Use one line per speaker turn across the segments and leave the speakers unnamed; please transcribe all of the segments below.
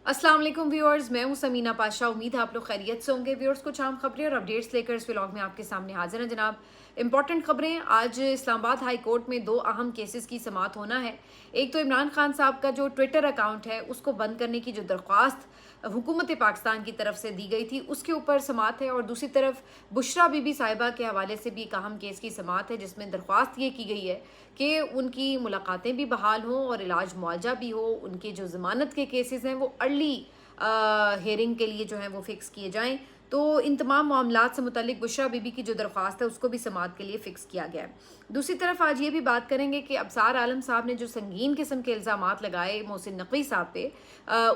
अस्सलाम वालेकुम व्यूअर्स, मैं हूं समीना पाशा। उम्मीद है आप लोग खैरियत से होंगे। व्यूअर्स, कुछ आम खबरें और अपडेट्स लेकर इस व्लॉग में आपके सामने हाजिर हैं जनाब। इंपॉर्टेंट खबरें। आज इस्लामाबाद हाई कोर्ट में दो अहम केसेस की समाअत होना है। एक तो इमरान खान साहब का जो ट्विटर अकाउंट है उसको बंद करने की जो दरख्वास्त हुकूमत पाकिस्तान की तरफ से दी गई थी उसके ऊपर समाअत है, और दूसरी तरफ बुशरा बीबी साहिबा के हवाले से भी एक अहम केस की समाअत है जिसमें दरख्वास्त ये की गई है कि उनकी मुलाकातें भी बहाल हों और इलाज मुआवजा भी हो। उनके जो ज़मानत के केसेस हैं वो अर्ली हेयरिंग के लिए जो है वो फिक्स किए जाएं। तो इन तमाम मामलात से मुतल्लिक बुशरा बीबी की जो दरख्वास्त है उसको भी समाअत के लिए फ़िक्स किया गया है। दूसरी तरफ आज ये भी बात करेंगे कि अबसार आलम साहब ने जो संगीन किस्म के इल्ज़ामात लगाए मोहसिन नकवी साहब पे,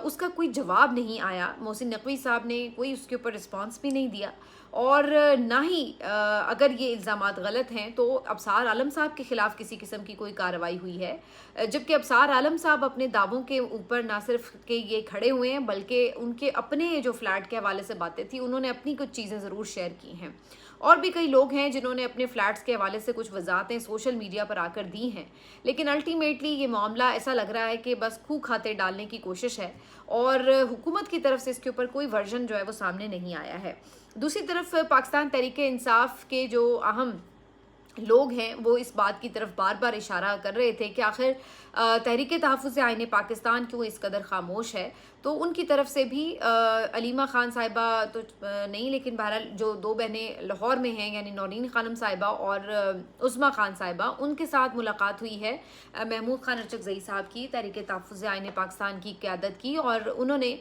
उसका कोई जवाब नहीं आया। मोहसिन नकवी साहब ने कोई उसके ऊपर रिस्पॉन्स भी नहीं दिया, और ना ही अगर ये इल्ज़ामात गलत हैं तो अबसार आलम साहब के ख़िलाफ़ किसी किस्म की कोई कार्रवाई हुई है। जबकि अबसार आलम साहब अपने दावों के ऊपर ना सिर्फ के ये खड़े हुए हैं बल्कि उनके अपने जो फ्लैट के हवाले से बातें थी उन्होंने अपनी कुछ चीज़ें ज़रूर शेयर की हैं। और भी कई लोग हैं जिन्होंने अपने फ्लैट्स के हवाले से कुछ वजाहतें सोशल मीडिया पर आकर दी हैं, लेकिन अल्टीमेटली ये मामला ऐसा लग रहा है कि बस खूह खाते डालने की कोशिश है, और हुकूमत की तरफ से इसके ऊपर कोई वर्जन जो है वो सामने नहीं आया है। दूसरी तरफ पाकिस्तान तहरीक इंसाफ के जो अहम लोग हैं वो इस बात की तरफ बार बार इशारा कर रहे थे कि आखिर तहरीक तहफ़्फ़ुज़ आईन पाकिस्तान क्यों इस कदर खामोश है। तो उनकी तरफ से भी अलीमा खान साहिबा तो नहीं, लेकिन बहरहाल जो दो बहनें लाहौर में हैं यानी नौरीन खानम साहिबा और उज़्मा खान साहिबा, उनके साथ मुलाकात हुई है महमूद खान अरचकज़ई साहब की तहरीक तहफ़्फ़ुज़ आईन पाकिस्तान की क़यादत की, और उन्होंने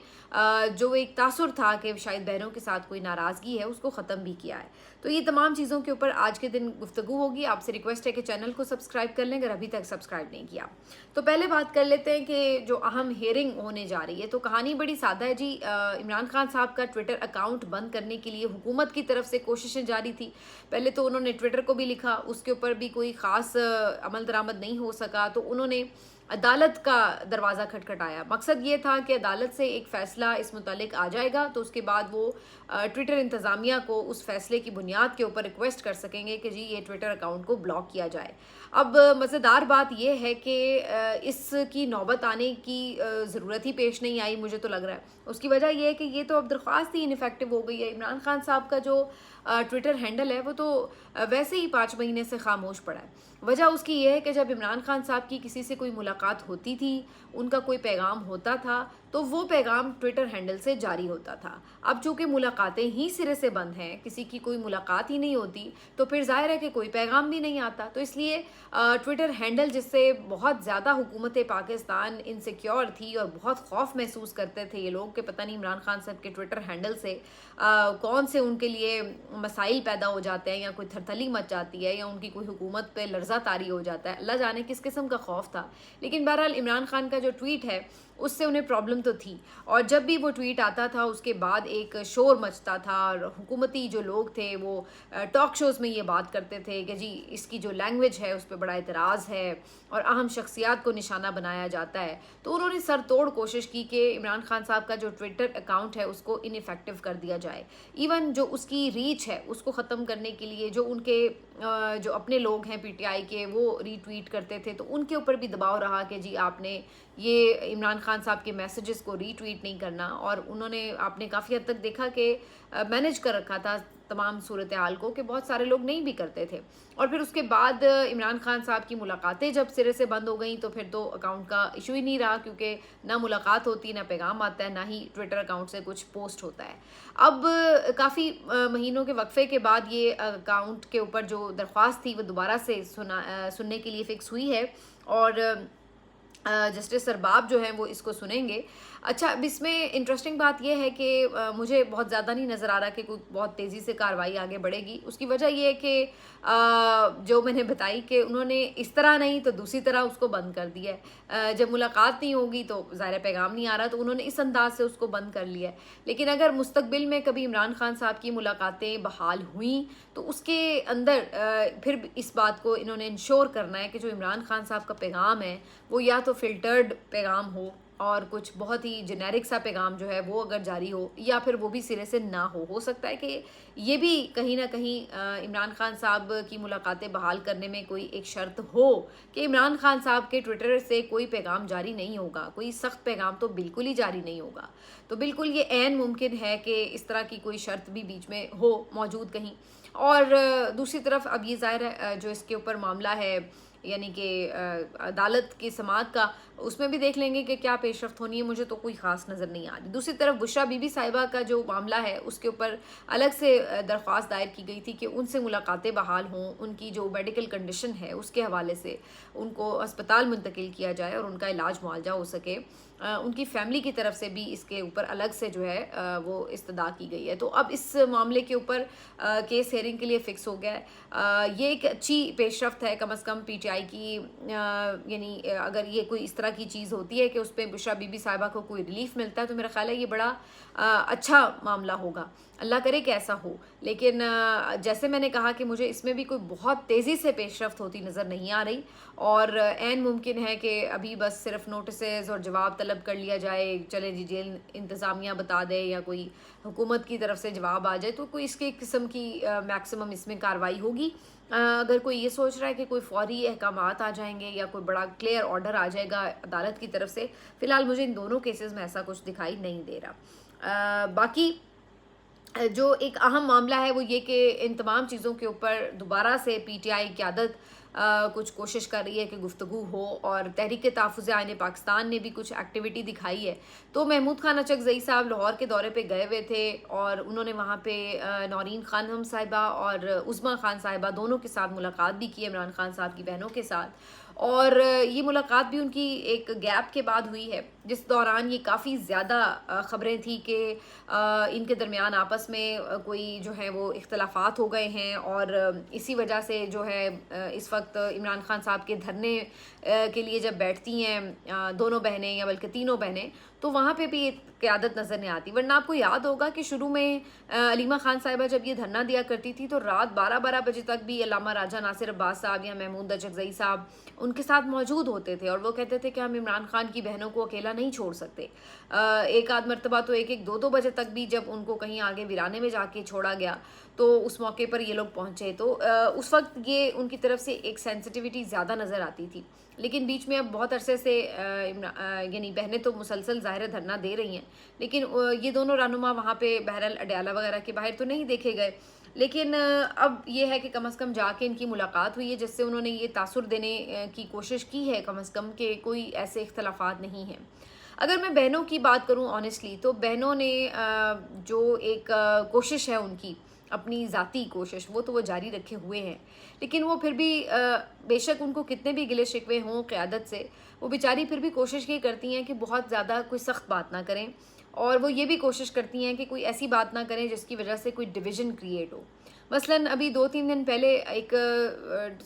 जो एक तासुर था कि शायद बहनों के साथ कोई नाराज़गी है उसको ख़त्म भी किया है। तो ये तमाम चीज़ों के ऊपर आज के दिन गुफ्तगू होगी। आपसे रिक्वेस्ट है कि चैनल को सब्सक्राइब कर लें अगर अभी तक सब्सक्राइब नहीं किया। तो पहले बात कर लेते हैं कि जो अहम हेयरिंग होने जा रही है, तो कहानी बड़ी सादा है जी। इमरान खान साहब का ट्विटर अकाउंट बंद करने के लिए हुकूमत की तरफ से कोशिशें जारी थी। पहले तो उन्होंने ट्विटर को भी लिखा, उसके ऊपर भी कोई ख़ास अमल दरामद नहीं हो सका, तो उन्होंने अदालत का दरवाज़ा खटखटाया। मकसद ये था कि अदालत से एक फ़ैसला इस मुतालिक आ जाएगा तो उसके बाद वो ट्विटर इंतज़ामिया को उस फैसले की बुनियाद के ऊपर रिक्वेस्ट कर सकेंगे कि जी ये ट्विटर अकाउंट को ब्लॉक किया जाए। अब मज़ेदार बात यह है कि इसकी नौबत आने की ज़रूरत ही पेश नहीं आई, मुझे तो लग रहा है। उसकी वजह यह है कि ये तो अब दरख्वास्त ही इनफेक्टिव हो गई है। इमरान खान साहब का जो ट्विटर हैंडल है वो तो वैसे ही 5 महीने से खामोश पड़ा है। वजह उसकी ये है कि जब इमरान खान साहब की किसी से कोई मुलाकात होती थी, उनका कोई पैगाम होता था, तो वो पैगाम ट्विटर हैंडल से जारी होता था। अब चूँकि मुलाकातें ही सिरे से बंद हैं, किसी की कोई मुलाकात ही नहीं होती, तो फिर ज़ाहिर है कि कोई पैगाम भी नहीं आता। तो इसलिए ट्विटर हैंडल जिससे बहुत ज़्यादा हुकूमत पाकिस्तान इनसिक्योर थी और बहुत खौफ महसूस करते थे ये लोग कि पता नहीं इमरान खान साहब के ट्विटर हैंडल से कौन से उनके लिए मसाइल पैदा हो जाते हैं, या कोई थरथली मच जाती है, या उनकी कोई हुकूमत पे लर्जा तारी हो जाता है। अल्लाह जाने किस किस्म का खौफ था। लेकिन बहरहाल इमरान खान का जो ट्वीट है उससे उन्हें प्रॉब्लम तो थी, और जब भी वो ट्वीट आता था उसके बाद एक शोर मचता था, और हुकूमती जो लोग थे वो टॉक शोज़ में ये बात करते थे कि जी इसकी जो लैंग्वेज है उस पर बड़ा एतराज़ है और अहम शख्सियात को निशाना बनाया जाता है। तो उन्होंने सर तोड़ कोशिश की कि इमरान खान साहब का जो ट्विटर अकाउंट है उसको इनइफेक्टिव कर दिया जाए। इवन जो उसकी रीच है उसको ख़त्म करने के लिए जो उनके जो अपने लोग हैं पीटीआई के वो रीट्वीट करते थे, तो उनके ऊपर भी दबाव रहा कि जी आपने ये इमरान खान साहब के मैसेजेस को रीट्वीट नहीं करना, और उन्होंने आपने काफ़ी हद तक देखा कि मैनेज कर रखा था तमाम सूरत हाल को कि बहुत सारे लोग नहीं भी करते थे। और फिर उसके बाद इमरान खान साहब की मुलाकातें जब सिरे से बंद हो गई तो फिर तो अकाउंट का इशू ही नहीं रहा, क्योंकि ना मुलाकात होती, ना पैगाम आता है, ना ही ट्विटर अकाउंट से कुछ पोस्ट होता है। अब काफ़ी महीनों के वक्फे के बाद ये अकाउंट के ऊपर जो दरख्वास्त थी वो दोबारा से सुनने के लिए फ़िक्स हुई है, और जस्टिस सरबाब जो हैं वो इसको सुनेंगे। अच्छा, अब इसमें इंटरेस्टिंग बात यह है कि मुझे बहुत ज़्यादा नहीं नज़र आ रहा कि कोई बहुत तेज़ी से कार्रवाई आगे बढ़ेगी। उसकी वजह ये है कि जो मैंने बताई कि उन्होंने इस तरह नहीं तो दूसरी तरह उसको बंद कर दिया है। जब मुलाकात नहीं होगी तो ज़ाहिर पैगाम नहीं आ रहा, तो उन्होंने इस अंदाज से उसको बंद कर लिया है। लेकिन अगर मुस्तकबिल में कभी इमरान खान साहब की मुलाकातें बहाल हुई तो उसके अंदर फिर इस बात को इन्होंने इंश्योर करना है कि जो इमरान खान साहब का पैगाम है वो या तो फ़िल्टर्ड पैगाम हो और कुछ बहुत ही जेनेरिक सा पैगाम जो है वो अगर जारी हो, या फिर वो भी सिरे से ना हो सकता है कि ये भी कहीं ना कहीं इमरान खान साहब की मुलाकातें बहाल करने में कोई एक शर्त हो कि इमरान खान साहब के ट्विटर से कोई पैगाम जारी नहीं होगा, कोई सख्त पैगाम तो बिल्कुल ही जारी नहीं होगा। तो बिल्कुल ये ऐन मुमकिन है कि इस तरह की कोई शर्त भी बीच में हो मौजूद कहीं। और दूसरी तरफ अब ये ज़ाहिर है जो इसके ऊपर मामला है, यानी कि अदालत की समाअत का, उसमें भी देख लेंगे कि क्या पेशरफ्त होनी है। मुझे तो कोई ख़ास नज़र नहीं आ रही। दूसरी तरफ बुशरा बीबी साहिबा का जो मामला है उसके ऊपर अलग से दरख्वास्त दायर की गई थी कि उनसे मुलाकातें बहाल हों, उनकी जो मेडिकल कंडीशन है उसके हवाले से उनको अस्पताल मुंतकिल किया जाए और उनका इलाज मुआवजा हो सके। उनकी फैमिली की तरफ से भी इसके ऊपर अलग से जो है वो इस्तदा की गई है। तो अब इस मामले के ऊपर केस हेयरिंग के लिए फ़िक्स हो गया है। ये एक अच्छी पेशरफ्त है कम अज़ कम पीटीआई की, यानी अगर ये कोई इस तरह की चीज़ होती है कि उस पर बुशरा बीबी साहिबा को कोई रिलीफ मिलता है तो मेरा ख्याल है ये बड़ा अच्छा मामला होगा। अल्लाह करे कि ऐसा हो। लेकिन जैसे मैंने कहा कि मुझे इसमें भी कोई बहुत तेज़ी से पेशरफ्त होती नज़र नहीं आ रही, और ऐन मुमकिन है कि अभी बस सिर्फ नोटिसेज और जवाब तलब कर लिया जाए, चले जी जेल इंतज़ामिया बता दे या कोई हुकूमत की तरफ से जवाब आ जाए, तो कोई इसके किस्म की मैक्सिमम इसमें कार्रवाई होगी। अगर कोई ये सोच रहा है कि कोई फौरी अहकामात आ जाएंगे या कोई बड़ा क्लियर ऑर्डर आ जाएगा अदालत की तरफ से, फ़िलहाल मुझे इन दोनों केसेस में ऐसा कुछ दिखाई नहीं दे रहा। बाकी जो एक अहम मामला है वो ये कि इन तमाम चीज़ों के ऊपर दोबारा से पीटीआई क़यादत कुछ कोशिश कर रही है कि गुफ्तगू हो, और तहरीक तहफ़्फ़ुज़ आईन पाकिस्तान ने भी कुछ एक्टिविटी दिखाई है। तो महमूद खान अचकज़ई साहब लाहौर के दौरे पे गए हुए थे और उन्होंने वहाँ पे नौरीन खानम साहिबा और उज़्मा खान साहिबा दोनों के साथ मुलाकात भी की, इमरान खान साहब की बहनों के साथ। और ये मुलाकात भी उनकी एक गैप के बाद हुई है, जिस दौरान ये काफ़ी ज़्यादा ख़बरें थी कि इनके दरमियान आपस में कोई जो है वो इख्तलाफात हो गए हैं, और इसी वजह से जो है इस वक्त इमरान खान साहब के धरने के लिए जब बैठती हैं दोनों बहनें या बल्कि तीनों बहनें, तो वहाँ पे भी क़यादत नज़र नहीं आती। वरना आपको याद होगा कि शुरू में अलीमा खान साहिबा जब ये धरना दिया करती थी तो रात 12-12 बजे तक भी अल्लामा राजा नासिर अब्बास साहब या महमूद अचकज़ई साहब उनके साथ मौजूद होते थे, और वो कहते थे कि हम इमरान खान की बहनों को अकेला नहीं छोड़ सकते। एक आध मरतबा तो 1-1, 2-2 बजे तक भी जब उनको कहीं आगे वीराने में जाके छोड़ा गया तो उस मौके पर ये लोग पहुँचे। तो उस वक्त ये उनकी तरफ से एक सेंसिटिविटी ज़्यादा नज़र आती थी। लेकिन बीच में अब बहुत अरसे से यानी बहनें तो मुसलसल ज़ाहिर धरना दे रही हैं, लेकिन ये दोनों रहनुमा वहाँ पे बहरहाल अडयाला वगैरह के बाहर तो नहीं देखे गए। लेकिन अब ये है कि कम से कम जाके इनकी मुलाकात हुई है, जिससे उन्होंने ये तासुर देने की कोशिश की है कम से कम कि कोई ऐसे इख्तलाफात नहीं हैं। अगर मैं बहनों की बात करूं ऑनेस्टली, तो बहनों ने जो एक कोशिश है उनकी, अपनी ज़ाती कोशिश, वो जारी रखे हुए हैं। लेकिन वो फिर भी बेशक उनको कितने भी गिले शिकवे हों क़यादत से, वो बेचारी फिर भी कोशिश ये करती हैं कि बहुत ज़्यादा कोई सख्त बात ना करें, और वो ये भी कोशिश करती हैं कि कोई ऐसी बात ना करें जिसकी वजह से कोई डिवीज़न क्रिएट हो। मसलन अभी 2-3 दिन पहले एक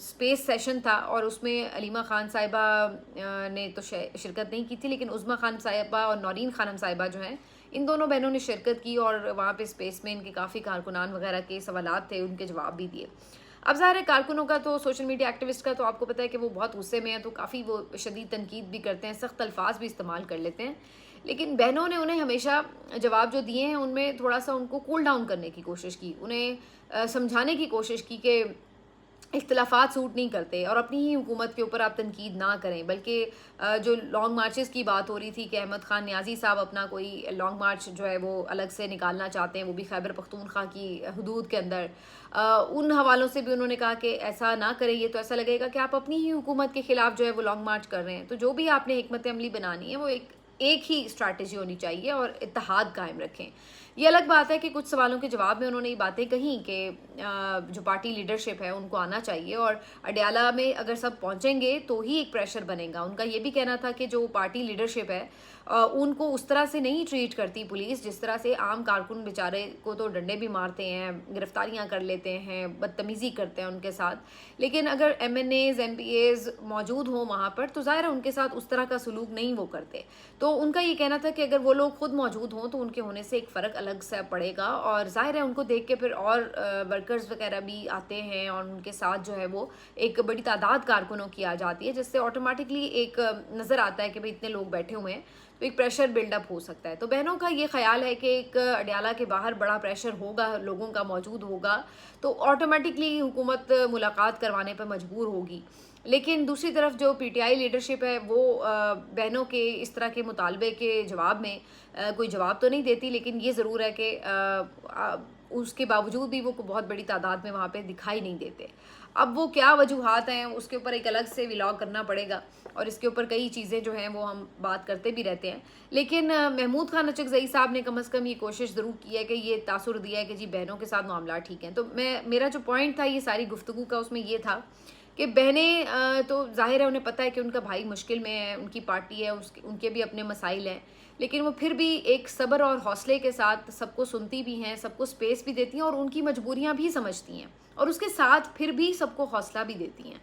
स्पेस सेशन था और उसमें अलीमा खान साहिबा ने तो शिरकत नहीं की थी, लेकिन उज़्मा खान साहिबा और नौरीन खानम साहिबा जो हैं, इन दोनों बहनों ने शिरकत की, और वहाँ पे स्पेस में इनके काफ़ी कारकुनान वगैरह के सवालात थे, उनके जवाब भी दिए। अब ज़ाहिर है कारकुनों का तो, सोशल मीडिया एक्टिविस्ट का तो आपको पता है कि वो बहुत गुस्से में है, तो काफ़ी वो शदीद तनकीद भी करते हैं, सख्त अल्फाज भी इस्तेमाल कर लेते हैं। लेकिन बहनों ने उन्हें हमेशा जवाब जो दिए हैं उनमें थोड़ा सा उनको कूल डाउन करने की कोशिश की, उन्हें समझाने की कोशिश की कि इख्तलाफात सूट नहीं करते और अपनी ही हुकूमत के ऊपर आप तनकीद ना करें। बल्कि जो लॉन्ग मार्चेस की बात हो रही थी कि अहमद ख़ान न्याज़ी साहब अपना कोई लॉन्ग मार्च जो है वो अलग से निकालना चाहते हैं, वो भी खैबर पख्तूनख्वा की हदूद के अंदर, उन हवालों से भी उन्होंने कहा कि ऐसा ना करें, ये तो ऐसा लगेगा कि आप अपनी ही हुकूमत के ख़िलाफ़ जो है वो लॉन्ग मार्च कर रहे हैं। तो जो भी आपने हिकमत अमली बनानी है वो एक ही स्ट्रैटेजी होनी चाहिए और इत्तेहाद कायम रखें। ये अलग बात है कि कुछ सवालों के जवाब में उन्होंने ये बातें कही कि जो पार्टी लीडरशिप है उनको आना चाहिए, और अडयाला में अगर सब पहुंचेंगे तो ही एक प्रेशर बनेगा। उनका ये भी कहना था कि जो पार्टी लीडरशिप है उनको उस तरह से नहीं ट्रीट करती पुलिस जिस तरह से आम कारकुन बेचारे को तो डंडे भी मारते हैं, गिरफ्तारियां कर लेते हैं, बदतमीज़ी करते हैं उनके साथ। लेकिन अगर MNAs MPAs मौजूद हों वहाँ पर तो ज़ाहिर है उनके साथ उस तरह का सलूक नहीं वो करते। तो उनका ये कहना था कि अगर वो लोग खुद मौजूद हों तो उनके होने से एक फ़र्क अलग सा पड़ेगा, और ज़ाहिर है उनको देख के फिर और वर्कर्स वगैरह भी आते हैं और उनके साथ जो है वो एक बड़ी तादाद कारकुनों की आ जाती है, जिससे ऑटोमेटिकली एक नज़र आता है कि भाई इतने लोग बैठे हुए हैं, तो एक प्रेशर बिल्डअप हो सकता है। तो बहनों का ये ख्याल है कि एक अडयाला के बाहर बड़ा प्रेशर होगा, लोगों का मौजूद होगा, तो ऑटोमेटिकली हुकूमत मुलाकात करवाने पर मजबूर होगी। लेकिन दूसरी तरफ जो पीटीआई लीडरशिप है वो बहनों के इस तरह के मुतालबे के जवाब में कोई जवाब तो नहीं देती, लेकिन ये ज़रूर है कि उसके बावजूद भी वो बहुत बड़ी तादाद में वहाँ पे दिखाई नहीं देते। अब वो क्या वजूहात हैं उसके ऊपर एक अलग से व्लॉग करना पड़ेगा, और इसके ऊपर कई चीज़ें जो हैं वो हम बात करते भी रहते हैं। लेकिन महमूद खान नचकज़ई साहब ने कम अज़ कम ये कोशिश ज़रूर की है कि ये तासुर दिया है कि जी बहनों के साथ मामला ठीक हैं। तो मेरा जो पॉइंट था ये सारी गुफ्तगू का, उसमें ये था कि बहनें तो ज़ाहिर है उन्हें पता है कि उनका भाई मुश्किल में है, उनकी पार्टी है, उनके भी अपने मसाइल हैं, लेकिन वो फिर भी एक सब्र और हौसले के साथ सबको सुनती भी हैं, सबको स्पेस भी देती हैं और उनकी मजबूरियां भी समझती हैं, और उसके साथ फिर भी सबको हौसला भी देती हैं।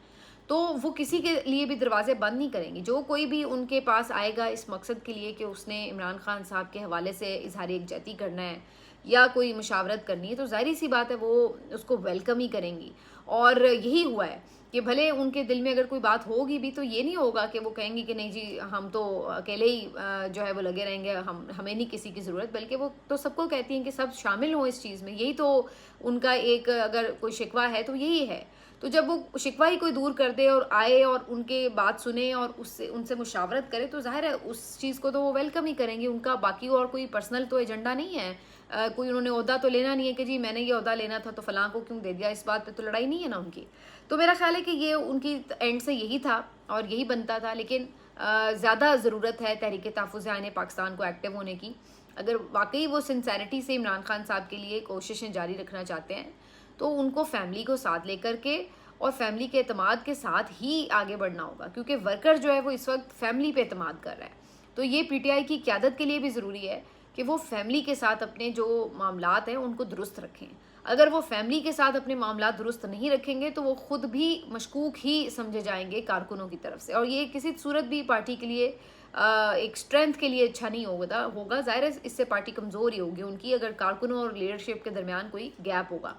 तो वो किसी के लिए भी दरवाजे बंद नहीं करेंगी। जो कोई भी उनके पास आएगा इस मकसद के लिए कि उसने इमरान खान साहब के हवाले से इजहार यकजहती करना है या कोई मुशावरत करनी है, तो ज़ाहिर सी बात है वो उसको वेलकम ही करेंगी। और यही हुआ है कि भले उनके दिल में अगर कोई बात होगी भी तो ये नहीं होगा कि वो कहेंगी कि नहीं जी हम तो अकेले ही जो है वो लगे रहेंगे, हमें नहीं किसी की ज़रूरत, बल्कि वो तो सबको कहती हैं कि सब शामिल हों इस चीज़ में। यही तो उनका एक अगर कोई शिकवा है तो यही है। तो जब वो शिकवा ही कोई दूर कर दे और आए और उनके बात सुने और उससे उनसे मुशावरत करे, तो ज़ाहिर है उस चीज़ को तो वो वेलकम ही करेंगे। उनका बाकी और कोई पर्सनल तो एजेंडा नहीं है, कोई उन्होंने ओहदा तो लेना नहीं है कि जी मैंने ये ओहदा लेना था तो फ़लाँ को क्यों दे दिया, इस बात पे तो लड़ाई नहीं है ना उनकी। तो मेरा ख्याल है कि ये उनकी एंड से यही था और यही बनता था। लेकिन ज़्यादा ज़रूरत है तहरीक तहफ़्फ़ुज़ आईन पाकिस्तान को एक्टिव होने की। अगर वाकई वो सिंसेरिटी से इमरान खान साहब के लिए कोशिशें जारी रखना चाहते हैं तो उनको फैमिली को साथ लेकर के और फैमिली के एतमाद के साथ ही आगे बढ़ना होगा, क्योंकि वर्कर जो है वो इस वक्त फैमिली पे एतमाद कर रहा है। तो ये पीटीआई की क़यादत के लिए भी ज़रूरी है कि वो फैमिली के साथ अपने जो मामलात हैं उनको दुरुस्त रखें। अगर वो फैमिली के साथ अपने मामलात दुरुस्त नहीं रखेंगे तो वो खुद भी मशकूक ही समझे जाएंगे कारकुनों की तरफ से, और ये किसी सूरत भी पार्टी के लिए एक स्ट्रेंथ के लिए अच्छा नहीं होगा। ज़ाहिर है इससे पार्टी कमज़ोर ही होगी उनकी, अगर कारकुनों और लीडरशिप के दरमियान कोई गैप होगा।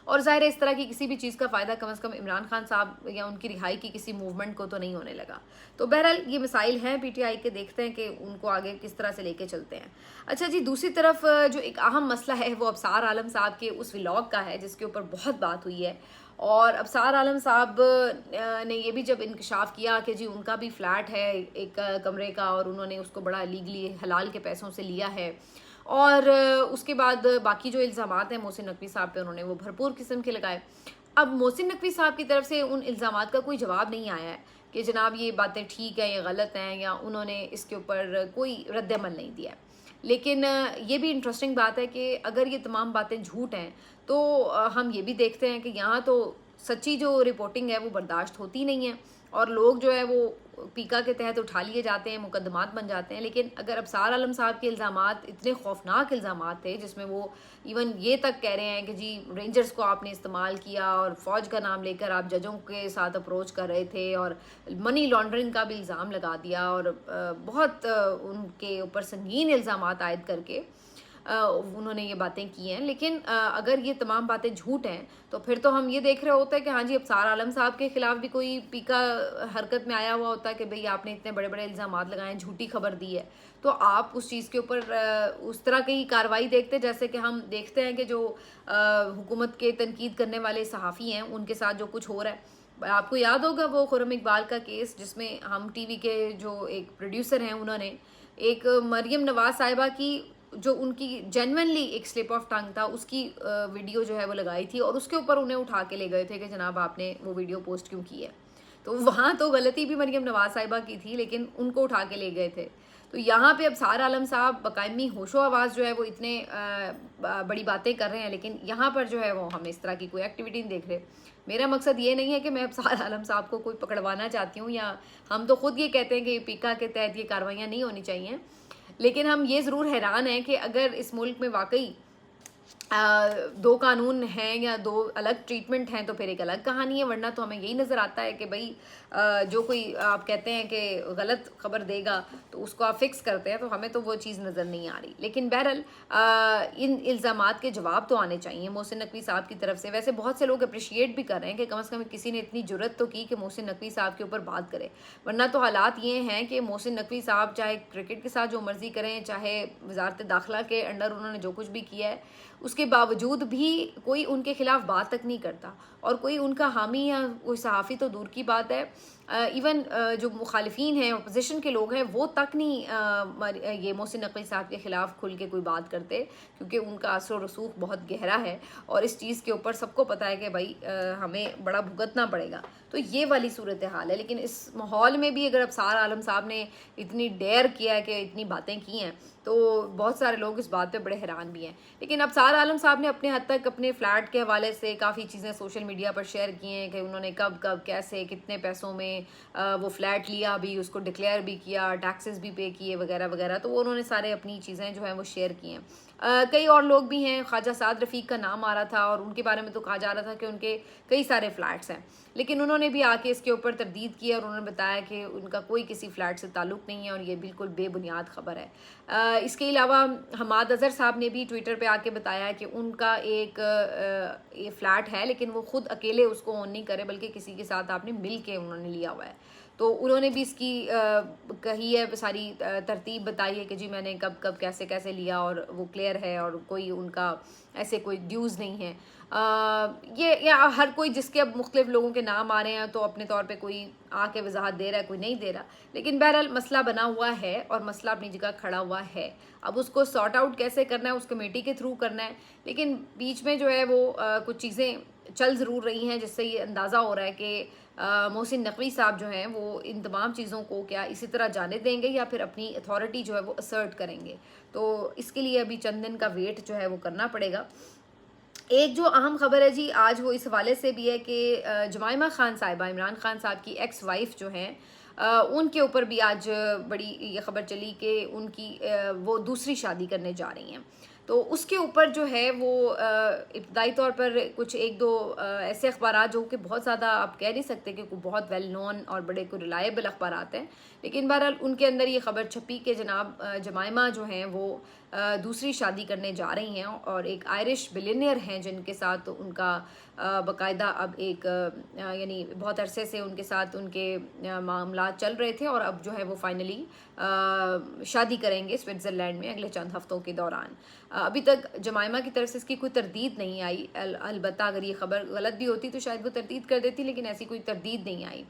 और ज़ाहिर है इस तरह की किसी भी चीज़ का फ़ायदा कम से कम इमरान खान साहब या उनकी रिहाई की किसी मूवमेंट को तो नहीं होने लगा। तो बहरहाल ये मसाइल हैं पीटीआई के, देखते हैं कि उनको आगे किस तरह से लेके चलते हैं। अच्छा जी, दूसरी तरफ जो एक अहम मसला है वो अबसार आलम साहब के उस व्लॉग का है जिसके ऊपर बहुत बात हुई है। और अबसार आलम साहब ने ये भी जब इंकशाफ किया कि जी उनका भी फ्लैट है एक कमरे का और उन्होंने उसको बड़ा लीगली हलाल के पैसों से लिया है, और उसके बाद बाकी जो इल्ज़ामात हैं मोहसिन नकवी साहब पे उन्होंने वो भरपूर किस्म के लगाए। अब मोहसिन नकवी साहब की तरफ से उन इल्ज़ामात का कोई जवाब नहीं आया है कि जनाब ये बातें ठीक हैं या गलत हैं, या उन्होंने इसके ऊपर कोई रद्द-ए-अमल नहीं दिया है। लेकिन ये भी इंटरेस्टिंग बात है कि अगर ये तमाम बातें झूठ हैं तो हम ये भी देखते हैं कि यहाँ तो सच्ची जो रिपोर्टिंग है वो बर्दाश्त होती नहीं है, और लोग जो है वो पीका के तहत उठा लिए जाते हैं, मुकदमात बन जाते हैं। लेकिन अगर अबसार आलम साहब के इल्ज़ामात इतने खौफनाक इल्ज़ामात थे जिसमें वो इवन ये तक कह रहे हैं कि जी रेंजर्स को आपने इस्तेमाल किया और फ़ौज का नाम लेकर आप जजों के साथ अप्रोच कर रहे थे और मनी लॉन्ड्रिंग का भी इल्ज़ाम लगा दिया, और बहुत उनके ऊपर संगीन इल्ज़ामात आयद करके उन्होंने ये बातें की हैं। लेकिन अगर ये तमाम बातें झूठ हैं तो फिर तो हम ये देख रहे होते हैं कि हाँ जी अबसार आलम साहब के खिलाफ भी कोई पीका हरकत में आया हुआ होता है कि भाई आपने इतने बड़े बड़े इल्ज़ामात लगाए हैं, झूठी खबर दी है, तो आप उस चीज़ के ऊपर उस तरह की कार्रवाई देखते जैसे कि हम देखते हैं कि जो हुकूमत के तनकीद करने वाले सहाफ़ी हैं उनके साथ जो कुछ हो रहा है। आपको याद होगा वो खुर्रम इकबाल का केस जिसमें हम टीवी के जो एक प्रोड्यूसर हैं उन्होंने एक मरियम नवाज साहिबा की जो उनकी जेन्युइनली एक स्लिप ऑफ टंग था उसकी वीडियो जो है वो लगाई थी, और उसके ऊपर उन्हें उठा के ले गए थे कि जनाब आपने वो वीडियो पोस्ट क्यों की है। तो वहाँ तो गलती भी मरियम नवाज साहिबा की थी लेकिन उनको उठा के ले गए थे। तो यहाँ पे अबसार आलम साहब बकायमी होशो आवाज़ जो है वो इतने बड़ी बातें कर रहे हैं, लेकिन यहाँ पर जो है वो हम इस तरह की कोई एक्टिविटी नहीं देख रहे। मेरा मकसद ये नहीं है कि मैं अबसार आलम साहब को कोई पकड़वाना चाहती हूँ, या हम तो खुद ये कहते हैं कि पीका के तहत ये कार्रवाइयाँ नहीं होनी चाहिए। लेकिन हम ये ज़रूर हैरान हैं कि अगर इस मुल्क में वाकई दो कानून हैं या दो अलग ट्रीटमेंट हैं तो फिर एक अलग कहानी है, वरना तो हमें यही नज़र आता है कि भाई जो कोई आप कहते हैं कि गलत खबर देगा तो उसको आप फिक्स करते हैं, तो हमें तो वो चीज़ नज़र नहीं आ रही। लेकिन बहरहाल इन इल्ज़ामात के जवाब तो आने चाहिए मोहसिन नकवी साहब की तरफ से। वैसे बहुत से लोग अप्रिशिएट भी कर रहे हैं कि कम से कम किसी ने इतनी जुर्रत तो की कि मोहसिन नकवी साहब के ऊपर बात करे, वरना तो हालात ये हैं कि मोहसिन नकवी साहब चाहे क्रिकेट के साथ जो मर्जी करें, चाहे वजारत दाखिला के अंडर उन्होंने जो कुछ भी किया है, उसके बावजूद भी कोई उनके खिलाफ बात तक नहीं करता, और कोई उनका हामी या कोई सहाफ़ी तो दूर की बात है, इवन जो मुखालिफिन हैं, अपोजिशन के लोग हैं, वो तक नहीं ये मोहसिन नकवी साहब के ख़िलाफ़ खुल के कोई बात करते, क्योंकि उनका असर रसूख बहुत गहरा है और इस चीज़ के ऊपर सबको पता है कि भाई हमें बड़ा भुगतना पड़ेगा। तो ये वाली सूरत हाल है। लेकिन इस माहौल में भी अगर अफसार आलम साहब ने इतनी डेयर किया है कि इतनी बातें की हैं, तो बहुत सारे लोग इस बात पे बड़े हैरान भी हैं। लेकिन अफसार आलम साहब ने अपने हद तक अपने फ़्लैट के हवाले से काफ़ी चीज़ें सोशल मीडिया पर शेयर की हैं कि उन्होंने कब कब कैसे कितने पैसों में वो फ़्लैट लिया, भी उसको डिक्लेयर भी किया, टैक्सेस भी पे किए वगैरह वगैरह। तो वो उन्होंने सारे अपनी चीज़ें जो हैं वो शेयर की हैं। कई और लोग भी हैं, ख्वाजा साद रफ़ीक का नाम आ रहा था और उनके बारे में तो कहा जा रहा था कि उनके कई सारे फ़्लैट्स हैं, लेकिन उन्होंने भी आके इसके ऊपर तरदीद की और उन्होंने बताया कि उनका कोई किसी फ़्लैट से ताल्लुक़ नहीं है और ये बिल्कुल बेबुनियाद ख़बर है। इसके अलावा हमाद अज़हर साहब ने भी ट्विटर पे आके बताया कि उनका एक ये फ़्लैट है, लेकिन वो ख़ुद अकेले उसको ओन नहीं करे, बल्कि किसी के साथ आपने मिल के उन्होंने लिया हुआ है। तो उन्होंने भी इसकी कही है, सारी तरतीब बताई है कि जी मैंने कब कब कैसे कैसे लिया, और वो क्लियर है और कोई उनका ऐसे कोई ड्यूज़ नहीं है। ये या हर कोई जिसके अब मुख्तलिफ लोगों के नाम आ रहे हैं, तो अपने तौर पे कोई आके वजाहत दे रहा है, कोई नहीं दे रहा। लेकिन बहरहाल मसला बना हुआ है और मसला अपनी जगह खड़ा हुआ है। अब उसको सॉर्ट आउट कैसे करना है, उस कमेटी के थ्रू करना है। लेकिन बीच में जो है वो कुछ चीज़ें चल ज़रूर रही हैं, जिससे ये अंदाज़ा हो रहा है कि मोहसिन नकवी साहब जो हैं वो इन तमाम चीज़ों को क्या इसी तरह जाने देंगे या फिर अपनी अथॉरिटी जो है वो असर्ट करेंगे। तो इसके लिए अभी चंद दिन का वेट जो है वो करना पड़ेगा। एक जो अहम खबर है जी आज, वो इस हवाले से भी है कि जमाइमा खान साहिबा, इमरान खान साहब की एक्स वाइफ जो हैं, उनके ऊपर भी आज बड़ी ये खबर चली कि उनकी वो दूसरी शादी करने जा रही हैं। तो उसके ऊपर जो है वो इब्तदाई तौर पर कुछ एक दो ऐसे अखबारात जो कि बहुत ज़्यादा आप कह नहीं सकते कि कोई बहुत वेल नोन और बड़े कोई रिलायबल अखबारात हैं, लेकिन बहरहाल उनके अंदर ये खबर छपी कि जनाब जमाइमा जो हैं वो दूसरी शादी करने जा रही हैं और एक आयरिश बिलियनियर हैं जिनके साथ उनका बाकायदा अब एक यानी बहुत अरसे से उनके साथ उनके मामला चल रहे थे, और अब जो है वो फाइनली शादी करेंगे स्विट्ज़रलैंड में अगले चंद हफ्तों के दौरान। अभी तक जमाइमा की तरफ से इसकी कोई तरदीद नहीं आई। अलबत्ता अगर ये खबर गलत भी होती तो शायद वो तरदीद कर देती, लेकिन ऐसी कोई तरदीद नहीं आई।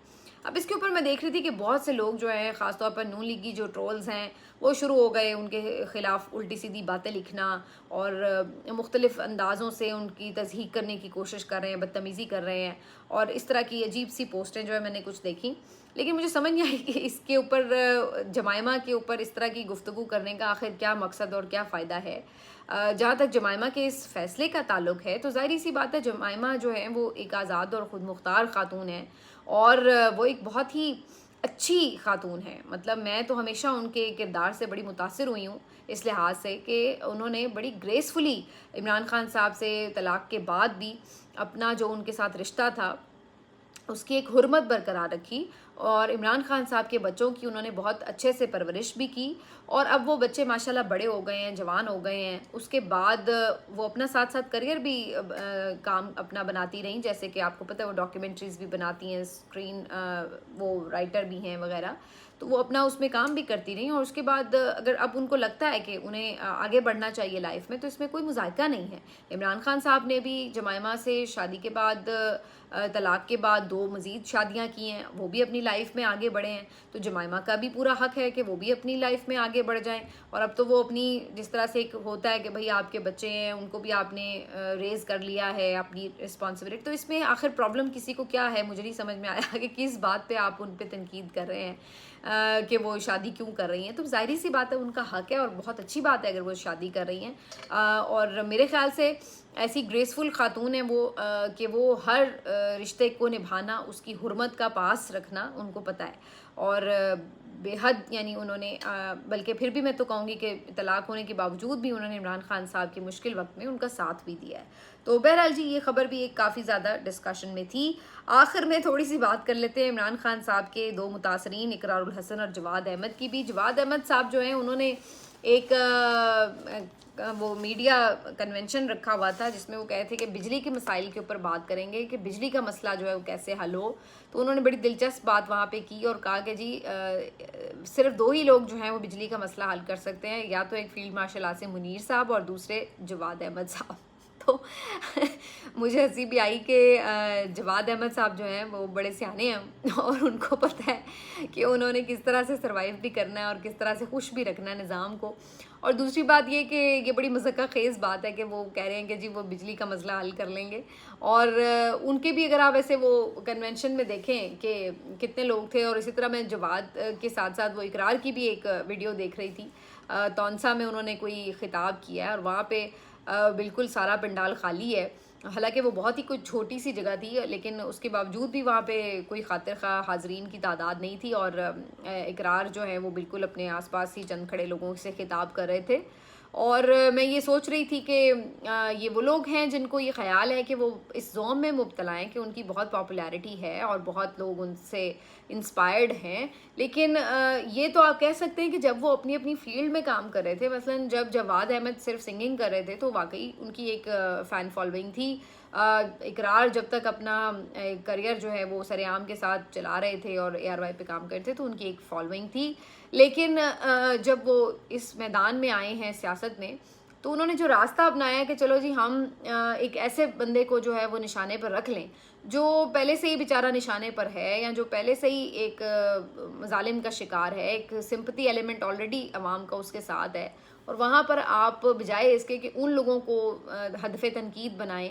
अब इसके ऊपर मैं देख रही थी कि बहुत से लोग जो हैं, ख़ासतौर पर नून लीग की जो ट्रोल्स हैं, वो शुरू हो गए उनके ख़िलाफ़ उल्टी सीधी बातें लिखना और मुख्तलिफ़ अंदाज़ों से उनकी तज़हीक करने की कोशिश कर रहे हैं, बदतमीज़ी कर रहे हैं, और इस तरह की अजीब सी पोस्टें जो है मैंने कुछ देखी। लेकिन मुझे समझ नहीं आई कि इसके ऊपर जमाइमा के ऊपर इस तरह की गुफ्तगू करने का आखिर क्या मकसद और क्या फ़ायदा है। जहाँ तक जमाइमा के इस फ़ैसले का ताल्लुक़ है, तो ज़ाहिर सी बात है जमाइमा जो है वो एक आज़ाद और ख़ुद मुख्तार ख़ातून है, और वो एक बहुत ही अच्छी ख़ातून है। मतलब मैं तो हमेशा उनके किरदार से बड़ी मुतासिर हुई हूँ, इस लिहाज से कि उन्होंने बड़ी ग्रेसफुली इमरान खान साहब से तलाक़ के बाद भी अपना जो उनके साथ रिश्ता था उसकी एक हुर्मत बरकरार रखी, और इमरान खान साहब के बच्चों की उन्होंने बहुत अच्छे से परवरिश भी की, और अब वो बच्चे माशाल्लाह बड़े हो गए हैं, जवान हो गए हैं। उसके बाद वो अपना साथ साथ करियर भी काम अपना बनाती रहीं, जैसे कि आपको पता है वो डॉक्यूमेंट्रीज़ भी बनाती हैं, स्क्रीन वो राइटर भी हैं वगैरह, तो वो अपना उसमें काम भी करती रहीं। और उसके बाद अगर अब उनको लगता है कि उन्हें आगे बढ़ना चाहिए लाइफ में, तो इसमें कोई मुज़ायका नहीं है। इमरान खान साहब ने भी जमाइमा से शादी के बाद तलाक़ के बाद 2 मज़ीद शादियाँ की हैं, वो भी अपनी लाइफ में आगे बढ़े हैं, तो जमाइमा का भी पूरा हक़ है कि वो भी अपनी लाइफ में आगे बढ़ जाएं। और अब तो वो अपनी जिस तरह से एक होता है कि भाई आपके बच्चे हैं, उनको भी आपने रेज़ कर लिया है, अपनी रिस्पॉन्सिबिलिटी, तो इसमें आखिर प्रॉब्लम किसी को क्या है? मुझे नहीं समझ में आया कि किस बात पे आप उन पे तनकीद कर रहे हैं कि वो शादी क्यों कर रही हैं। तो ज़ाहिर सी बात है उनका हक़ है और बहुत अच्छी बात है अगर वो शादी कर रही हैं। और मेरे ख़्याल से ऐसी ग्रेसफुल ख़ातून है वो कि वो हर रिश्ते को निभाना, उसकी हुर्मत का पास रखना उनको पता है। और बेहद यानी उन्होंने बल्कि फिर भी मैं तो कहूँगी कि तलाक होने के बावजूद भी उन्होंने इमरान खान साहब के मुश्किल वक्त में उनका साथ भी दिया है। तो बहरहाल जी ये खबर भी एक काफ़ी ज़्यादा डिस्कशन में थी। आखिर में थोड़ी सी बात कर लेते हैं इमरान खान साहब के दो मुतासरीन इकरारुल हसन और जवाद अहमद की भी। जवाद अहमद साहब जो हैं उन्होंने एक वो मीडिया कन्वेंशन रखा हुआ था जिसमें वो कहे थे कि बिजली के मसाइल के ऊपर बात करेंगे कि बिजली का मसला जो है वो कैसे हल हो। तो उन्होंने बड़ी दिलचस्प बात वहाँ पे की और कहा कि जी सिर्फ दो ही लोग जो हैं वो बिजली का मसला हल कर सकते हैं, या तो एक फील्ड मार्शल आसिम मुनीर साहब और दूसरे जवाद अहमद साहब। तो मुझे हंसी भी आई कि जवाद अहमद साहब जो हैं वो बड़े सियाने हैं और उनको पता है कि उन्होंने किस तरह से सरवाइव भी करना है और किस तरह से खुश भी रखना है निज़ाम को। और दूसरी बात ये कि ये बड़ी मज़ाक़ ख़ेज़ बात है कि वो कह रहे हैं कि जी वो बिजली का मसला हल कर लेंगे। और उनके भी अगर आप ऐसे वो कन्वेंशन में देखें कि कितने लोग थे, और इसी तरह मैं जवाद के साथ साथ वो इकरार की भी एक वीडियो देख रही थी। तौनसा में उन्होंने कोई ख़िताब किया है और वहाँ पे बिल्कुल सारा पंडाल खाली है। हालांकि वो बहुत ही कुछ छोटी सी जगह थी, लेकिन उसके बावजूद भी वहाँ पे कोई खातिर खा हाजरीन की तादाद नहीं थी और इकरार जो है वो बिल्कुल अपने आसपास ही चंद खड़े लोगों से खिताब कर रहे थे। और मैं ये सोच रही थी कि ये वो लोग हैं जिनको ये ख्याल है कि वो इस जोम में मुब्तला हैं कि उनकी बहुत पॉपुलैरिटी है और बहुत लोग उनसे इंस्पायर्ड हैं, लेकिन ये तो आप कह सकते हैं कि जब वो अपनी अपनी फील्ड में काम कर रहे थे, मसलन जब जवाद अहमद सिर्फ सिंगिंग कर रहे थे तो वाकई उनकी एक फ़ैन फॉलोइंग थी। इकरार जब तक अपना करियर जो है वो सरेआम के साथ चला रहे थे और ARY पे काम करते तो उनकी एक फॉलोइंग थी, लेकिन जब वो इस मैदान में आए हैं सियासत में तो उन्होंने जो रास्ता अपनाया कि चलो जी हम एक ऐसे बंदे को जो है वो निशाने पर रख लें जो पहले से ही बेचारा निशाने पर है या जो पहले से ही एक जालिम का शिकार है, एक सिंपैथी एलिमेंट ऑलरेडी अवाम का उसके साथ है, और वहाँ पर आप बजाय इसके कि उन लोगों को हदफ़े तनकीद बनाएं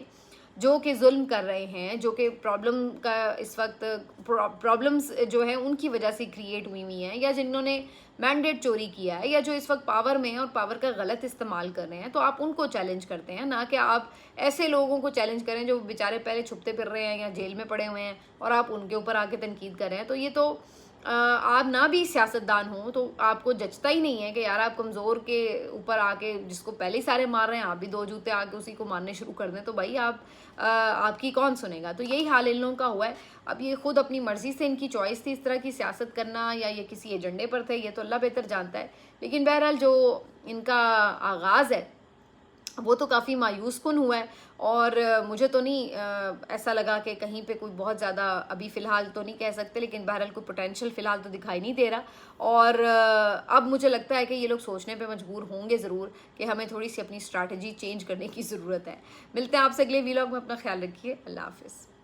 जो कि जुल्म कर रहे हैं, जो कि प्रॉब्लम का इस वक्त प्रॉब्लम्स जो है उनकी वजह से क्रिएट हुई हैं, या जिन्होंने मैंडेट चोरी किया है या जो इस वक्त पावर में हैं और पावर का गलत इस्तेमाल कर रहे हैं, तो आप उनको चैलेंज करते हैं, ना कि आप ऐसे लोगों को चैलेंज करें जो बेचारे पहले छुपते फिर रहे हैं या जेल में पड़े हुए हैं और आप उनके ऊपर आके तनकीद कर रहे हैं। तो ये तो आप ना भी सियासतदान हो तो आपको जचता ही नहीं है कि यार आप कमज़ोर के ऊपर आके जिसको पहले ही सारे मार रहे हैं आप भी दो जूते आके उसी को मारने शुरू कर दें, तो भाई आपकी कौन सुनेगा। तो यही हाल इन लोगों का हुआ है। अब ये खुद अपनी मर्जी से इनकी चॉइस थी इस तरह की सियासत करना या ये किसी एजेंडे पर थे, ये तो अल्लाह बेहतर जानता है, लेकिन बहरहाल जो इनका आगाज़ है वो तो काफ़ी मायूस कुन हुआ है। और मुझे तो नहीं ऐसा लगा कि कहीं पे कोई बहुत ज़्यादा अभी फ़िलहाल तो नहीं कह सकते, लेकिन बहरहाल कोई पोटेंशियल फ़िलहाल तो दिखाई नहीं दे रहा। और अब मुझे लगता है कि ये लोग सोचने पे मजबूर होंगे ज़रूर कि हमें थोड़ी सी अपनी स्ट्रैटेजी चेंज करने की ज़रूरत है। मिलते हैं आपसे अगले व्लॉग में, अपना ख्याल रखिए, अल्लाह हाफ़िज़।